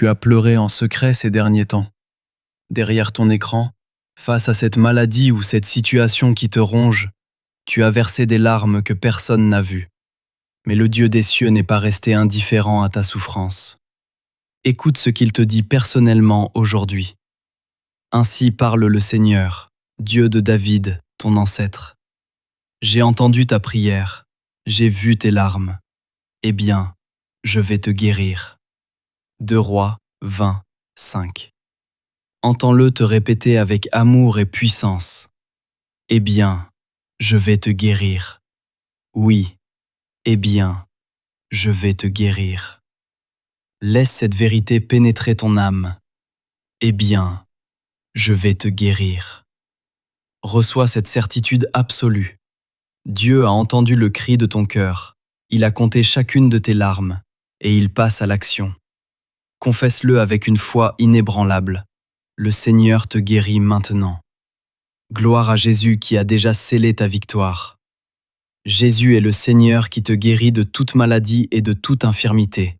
Tu as pleuré en secret ces derniers temps. Derrière ton écran, face à cette maladie ou cette situation qui te ronge, tu as versé des larmes que personne n'a vues. Mais le Dieu des cieux n'est pas resté indifférent à ta souffrance. Écoute ce qu'il te dit personnellement aujourd'hui. Ainsi parle le Seigneur, Dieu de David, ton ancêtre. J'ai entendu ta prière, j'ai vu tes larmes. Eh bien, je vais te guérir. 2 Rois 20, 5. Entends-le te répéter avec amour et puissance. Eh bien, je vais te guérir. Oui, eh bien, je vais te guérir. Laisse cette vérité pénétrer ton âme. Eh bien, je vais te guérir. Reçois cette certitude absolue. Dieu a entendu le cri de ton cœur. Il a compté chacune de tes larmes et il passe à l'action. Confesse-le avec une foi inébranlable. Le Seigneur te guérit maintenant. Gloire à Jésus qui a déjà scellé ta victoire. Jésus est le Seigneur qui te guérit de toute maladie et de toute infirmité.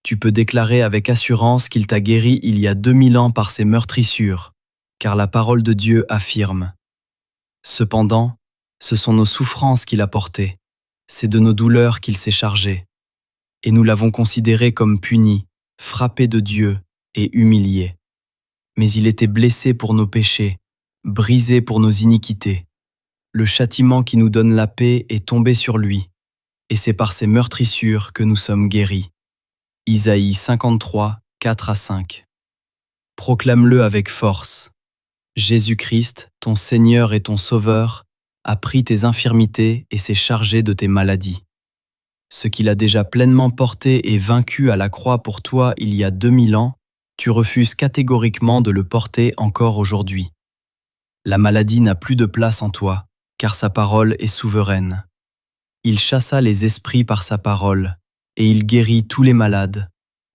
Tu peux déclarer avec assurance qu'il t'a guéri il y a 2000 ans par ses meurtrissures, car la parole de Dieu affirme. Cependant, ce sont nos souffrances qu'il a portées, c'est de nos douleurs qu'il s'est chargé, et nous l'avons considéré comme puni, frappé de Dieu et humilié. Mais il était blessé pour nos péchés, brisé pour nos iniquités. Le châtiment qui nous donne la paix est tombé sur lui, et c'est par ses meurtrissures que nous sommes guéris. Isaïe 53, 4 à 5. Proclame-le avec force. Jésus-Christ, ton Seigneur et ton Sauveur, a pris tes infirmités et s'est chargé de tes maladies. Ce qu'il a déjà pleinement porté et vaincu à la croix pour toi il y a 2000 ans, tu refuses catégoriquement de le porter encore aujourd'hui. La maladie n'a plus de place en toi, car sa parole est souveraine. Il chassa les esprits par sa parole, et il guérit tous les malades,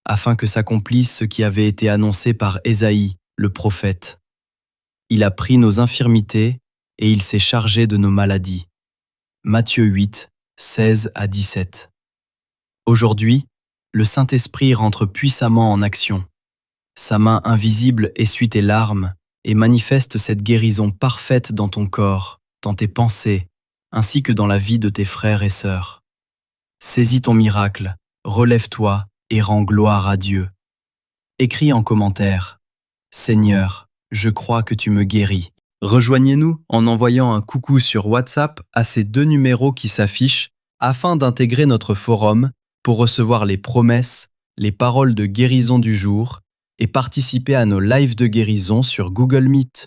afin que s'accomplisse ce qui avait été annoncé par Ésaïe, le prophète. Il a pris nos infirmités, et il s'est chargé de nos maladies. Matthieu 8, 16 à 17. Aujourd'hui, le Saint-Esprit rentre puissamment en action. Sa main invisible essuie tes larmes et manifeste cette guérison parfaite dans ton corps, dans tes pensées, ainsi que dans la vie de tes frères et sœurs. Saisis ton miracle, relève-toi et rends gloire à Dieu. Écris en commentaire « Seigneur, je crois que tu me guéris ». Rejoignez-nous en envoyant un coucou sur WhatsApp à ces 2 numéros qui s'affichent afin d'intégrer notre forum pour recevoir les promesses, les paroles de guérison du jour et participer à nos lives de guérison sur Google Meet.